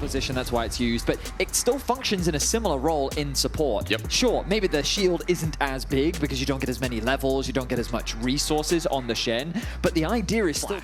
position, that's why it's used, but it still functions in a similar role in support. Yep. Sure, maybe the shield isn't as big because you don't get as many levels, you don't get as much resources on the Shen, but the idea is still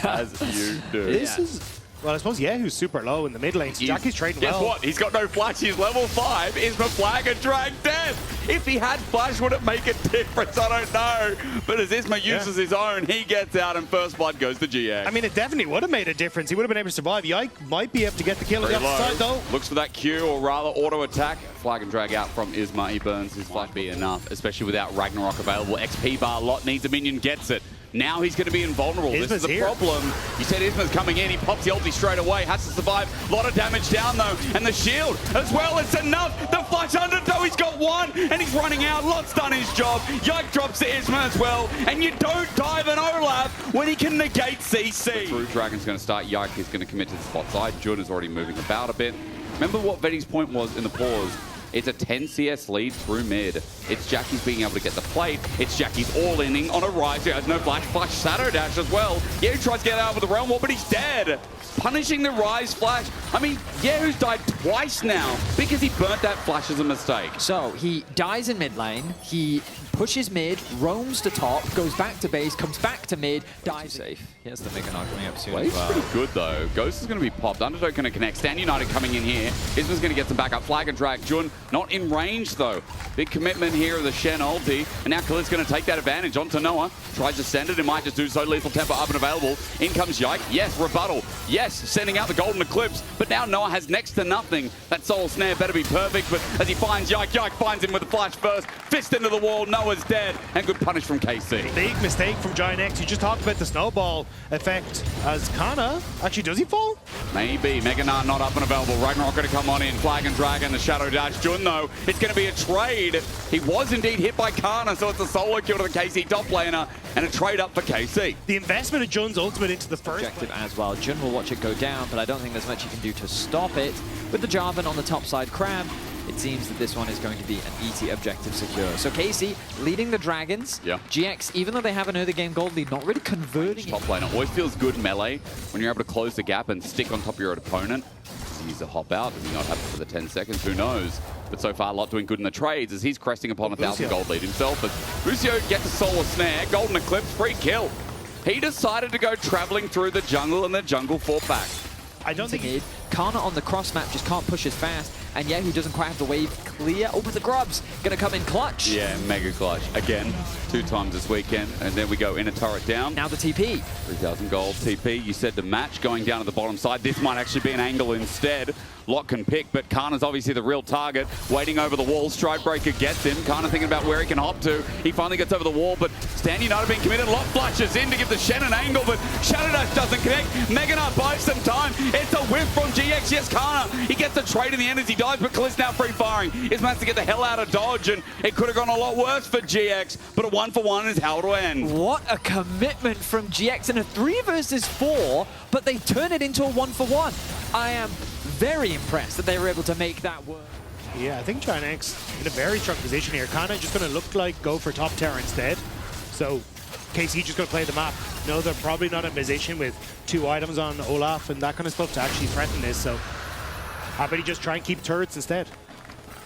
as you do. This is... Well, I suppose kyeahoo's super low in the mid lane, so Jackie's trading well. Guess what? He's got no flash. He's level 5. Isma flag and drag dead. If he had flash, would it make a difference? I don't know. But as Isma uses his own, he gets out and first blood goes to GX. I mean, it definitely would have made a difference. He would have been able to survive. Yike might be able to get the kill on the other side, though. Looks for that Q, or rather auto attack. Flag and drag out from Isma. He burns his flag. Be enough, especially without Ragnarok available. XP bar lot needs a minion, gets it. Now he's going to be invulnerable. Isma's this is the here. problem. You said Isma's coming in. He pops the ulti straight away. Has to survive. A lot of damage down, though. And the shield as well. It's enough. The flash under, though. He's got one. And he's running out. Lot's done his job. Yike drops to Isma as well. And you don't dive an Olaf when he can negate CC. True Dragon's going to start. Yike is going to commit to the spot side. Jun is already moving about a bit. Remember what Vedius' point was in the pause. It's a 10 CS lead through mid. It's Jackie's being able to get the plate. It's Jackie's all-inning on a Ryze who has no flash. Flash Shadow Dash as well. Yeah, he tries to get out with the Realm War, but he's dead. Punishing the Ryze flash. I mean, Yahoo's died twice now because he burnt that flash as a mistake. So he dies in mid lane, he pushes mid, roams to top, goes back to base, comes back to mid, dies safe. He has the Mega Gnar coming up soon. Wave's pretty good though. Ghost is going to be popped. Underdog going to connect. Stand United coming in here. Isma's going to get some backup. Flag and drag. Jun not in range though. Big commitment here of the Shen ulti. And now Caliste going to take that advantage onto Noah. Tries to send it. It might just do so. Lethal tempo up and available. In comes Yike. Yes, rebuttal. Yes, sending out the golden eclipse. But now Noah has next to nothing. That soul snare better be perfect. But as he finds Yike, Yike finds him with the flash first. Fist into the wall. Noah's dead. And good punish from KC. Big mistake from GIANTX. You just talked about the snowball effect as Canna. Actually, does he fall? Maybe. Mega Gnar not up and available. Ragnarok going to come on in. Flag and Dragon, the Shadow Dash. Jun, though, it's going to be a trade. He was indeed hit by Canna, so it's a solo kill to the KC top laner and a trade up for KC. The investment of Jun's ultimate into the first objective as well. Jun will watch it go down, but I don't think there's much you can do to stop it. With the Jarvan on the top side crab, it seems that this one is going to be an easy objective secure. So KC leading the Dragons. Yeah. GX, even though they have an early game gold lead, not really converting. Top laner always feels good melee when you're able to close the gap and stick on top of your opponent. Does he use a hop out? Does he not have it for the 10 seconds? Who knows? But so far, Lot doing good in the trades as he's cresting upon 1,000 gold lead himself. But Busio gets a solar snare, golden eclipse, free kill. He decided to go traveling through the jungle and the jungle fought back. I don't think Canna on the cross map just can't push as fast, and yeah, he doesn't quite have the wave clear. Oh, but the grub's gonna come in clutch. Yeah, mega clutch. Again, 2 times this weekend, and then we go in a turret down. Now the TP. 3,000 gold TP. You said the match going down to the bottom side. This might actually be an angle instead. Lot can pick, but Canna's obviously the real target. Waiting over the wall, Stride Breaker gets him. Canna thinking about where he can hop to. He finally gets over the wall, but Stand United being committed. Lot flashes in to give the Shen an angle, but Shadow Dash doesn't connect. Mega Gnar buys some time. It's a whiff from GX. Yes, Canna. He gets the trade in the end as he dies, but Caliste now free firing. He's managed to get the hell out of dodge, and it could have gone a lot worse for GX, but a 1-for-1 is how it'll end. What a commitment from GX in a 3 versus 4, but they turn it into a 1-for-1. I am very impressed that they were able to make that work. Yeah, I think GIANTX in a very strong position here. Canna just going to look like go for top tower instead. So KC just going to play the map. No, they're probably not in position with 2 items on Olaf and that kind of stuff to actually threaten this. So how about he just try and keep turrets instead?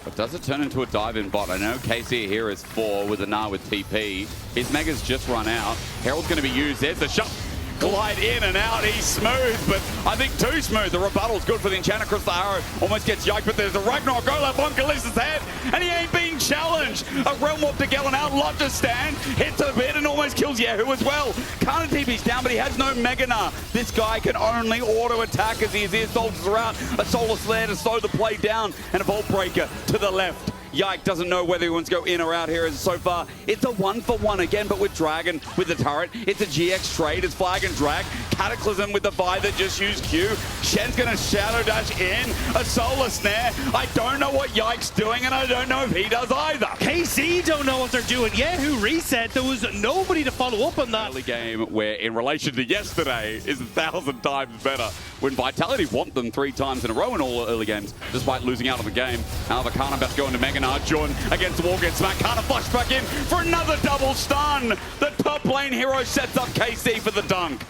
But does it turn into a dive-in bot? I know KC here is 4 with a Gnar with TP. His Mega's just run out. Herald's going to be used. There's the shot. Glide in and out. He's smooth, but I think too smooth. The rebuttal's good for the enchant across the arrow. Almost gets Yike, but there's a Ragnarok Olaf on Kaliste's head, and he ain't being challenged. A Realm Warp to Gallon out. Lot to stand. Hits a bit and almost kills Yahoo as well. Canna TP's down, but he has no Mega Gnar. This guy can only auto-attack as his ear soldiers are out. A Solar Slayer to slow the play down, and a Vault Breaker to the left. Yike doesn't know whether he wants to go in or out here as so far. It's a 1-for-1 again, but with Dragon, with the turret. It's a GX trade. It's flag and drag. Cataclysm with the Vi that just used Q. Shen's going to Shadow Dash in. A Solar Snare. I don't know what Yike's doing, and I don't know if he does either. KC don't know what they're doing. Yahoo reset. There was nobody to follow up on that. Early game where, in relation to yesterday, is 1,000 times better. When Vitality want them 3 times in a row in all early games, despite losing out on the game. However, Canna about to go into Mega Gnar. Jun against the wall, gets smacked. Canna flush back in for another double stun. The top lane hero sets up KC for the dunk.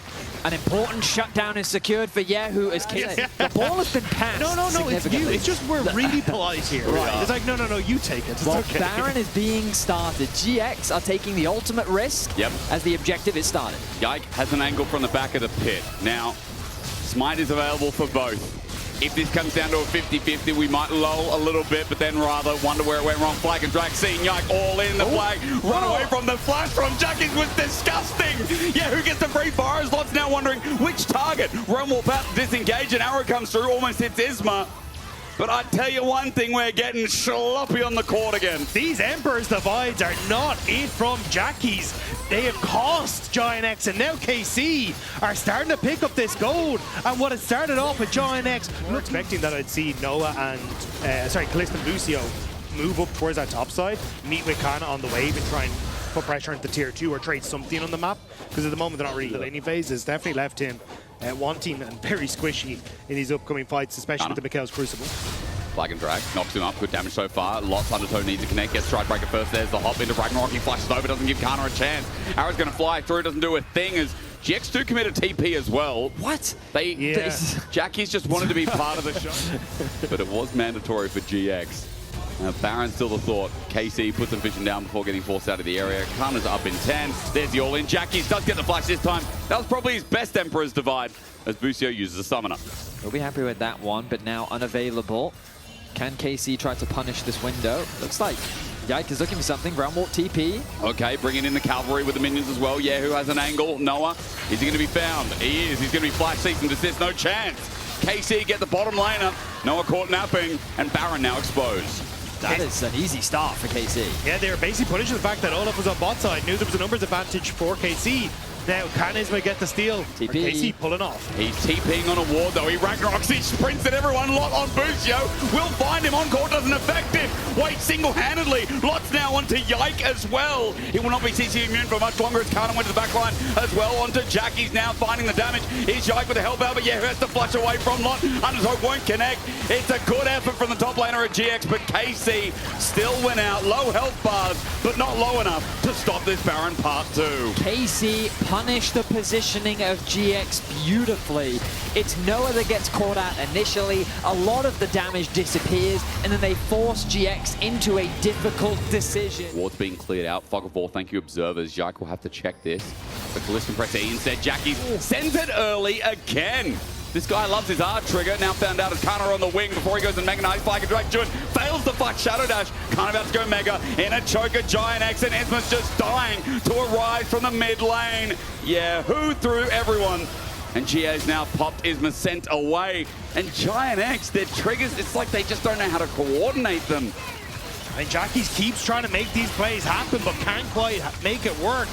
An important shutdown is secured for kyeahoo as the ball has been passed. No, it's you. It's just we're really polite here. Right. It's like, no, you take it. It's Well, okay. Baron is being started. GX are taking the ultimate risk as the objective is started. Yike has an angle from the back of the pit. Now, Smite is available for both. If this comes down to a 50-50, we might lull a little bit, but then rather wonder where it went wrong. Flag and drag, seeing Yike all in the flag. Run away from the flash from Jackies was disgusting. Yeah, who gets the free fire? Lot's now wondering which target. Realm Warp out to disengage, an arrow comes through, almost hits Isma. But I tell you one thing, we're getting sloppy on the court again. These Emperor's Divides are not it from Jackies. They have cost GIANTX, and now KC are starting to pick up this gold. And what had started off with GIANTX, we're expecting that I'd see Noah and, Caliste and Busio move up towards that top side, meet with Canna on the wave and try and put pressure into tier 2 or trade something on the map. Because at the moment they're not really the laning phase. It's definitely left him wanting and very squishy in these upcoming fights, especially with the Mikhail's Crucible. Flag and drag, knocks him up, good damage so far. Lots Undertow needs to connect, gets Stride Breaker first. There's the hop into Ragnarok, he flashes over, doesn't give Canna a chance. Arrow's gonna fly through, doesn't do a thing as GX do commit a TP as well. What? Jackies just wanted to be part of the show. But it was mandatory for GX. Baron's still the thought. KC puts some vision down before getting forced out of the area. Canna's up in 10. There's the all-in. Jackies does get the flash this time. That was probably his best Emperor's Divide as Busio uses a summoner. We'll be happy with that one, but now unavailable. Can KC try to punish this window? Looks like Yike is looking for something. Realm Warp TP. Okay, bringing in the cavalry with the minions as well. Yeah, who has an angle? Noah. Is he going to be found? He is. He's going to be flash, cease and desist. No chance. KC get the bottom lane up. Noah caught napping, and Baron now exposed. That is an easy start for KC. Yeah, they were basically punishing the fact that Olaf was on bot side, knew there was a numbers advantage for KC. Now, can Isma get the steal? TP. KC pulling off. He's TPing on a ward, though. He Ragnaroks, he sprints at everyone. Lot on Busio. Will find him on court, doesn't affect him. Wait, single-handedly. Lot's now onto Yike as well. He will not be CC immune for much longer as Canna went to the back line as well. Onto Jackie's now finding the damage. Here's Yike with the help out, but yeah, who has to flush away from Lot. Undertow won't connect. It's a good effort from the top laner at GX, but KC still went out. Low health bars, but not low enough to stop this Baron part 2. KC punish the positioning of GX beautifully. It's Noah that gets caught out initially. A lot of the damage disappears, and then they force GX into a difficult decision. Ward's being cleared out. Fog of War, thank you, observers. Yike will have to check this. But Caliste can press E instead. Jackie sends it early again. This guy loves his R trigger. Now found out as Canna on the wing before he goes and Mega Knight. Flag and drag June fails the flash Shadow Dash. Canna about to go Mega in a choker. GIANTX and Isma's just dying to arrive from the mid lane. Yeah, who threw everyone? And GA's now popped Isma sent away. And GIANTX, their triggers, it's like they just don't know how to coordinate them. And Jackies keeps trying to make these plays happen, but can't quite make it work.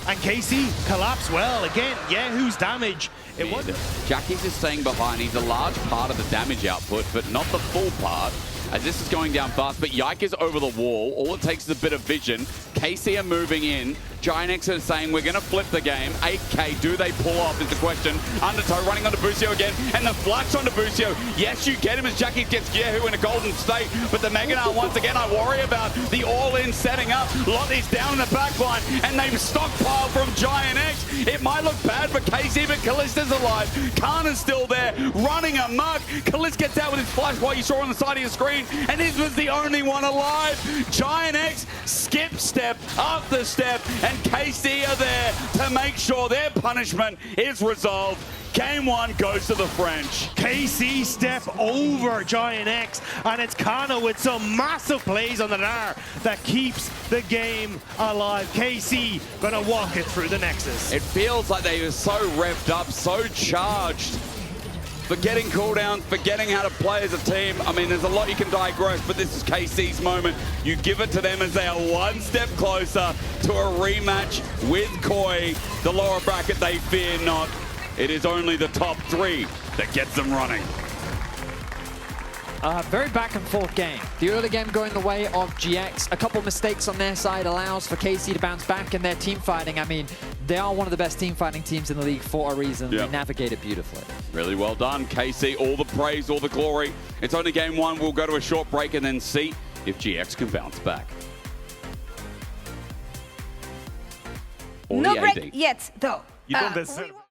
And KC collapsed well. Again, kyeahoo's damage. It wasn't. Jackies is staying behind. He's a large part of the damage output, but not the full part. As this is going down fast, but Yike is over the wall. All it takes is a bit of vision. KC are moving in. GIANTX are saying, we're going to flip the game. 8K, do they pull off is the question. Undertow running onto Busio again, and the flash onto Busio. Yes, you get him as Jackie gets kyeahoo in a golden state, but the Mega Gnar once again, I worry about the all-in setting up. Lot is down in the back line, and they've stockpiled from GIANTX. It might look bad for KC, but Caliste is alive. Canna's still there, running amok. Caliste gets out with his flash, what you saw on the side of your screen, and this was the only one alive. GIANTX skip step after step, and KC are there to make sure their punishment is resolved. Game 1 goes to the French. KC step over GIANTX, and it's Canna with some massive plays on the Gnar that keeps the game alive. KC gonna walk it through the Nexus. It feels like they were so revved up, so charged. Forgetting cooldowns, forgetting how to play as a team. I mean, there's a lot you can digress, but this is KC's moment. You give it to them as they are one step closer to a rematch with Koi. The lower bracket, they fear not. It is only the top 3 that gets them running. Very back and forth game. The early game going the way of GX. A couple mistakes on their side allows for KC to bounce back in their team fighting. I mean, they are one of the best team fighting teams in the league for a reason. Yep. They navigate it beautifully. Really well done, KC. All the praise, all the glory. It's only game 1. We'll go to a short break and then see if GX can bounce back. No break yet, though. You don't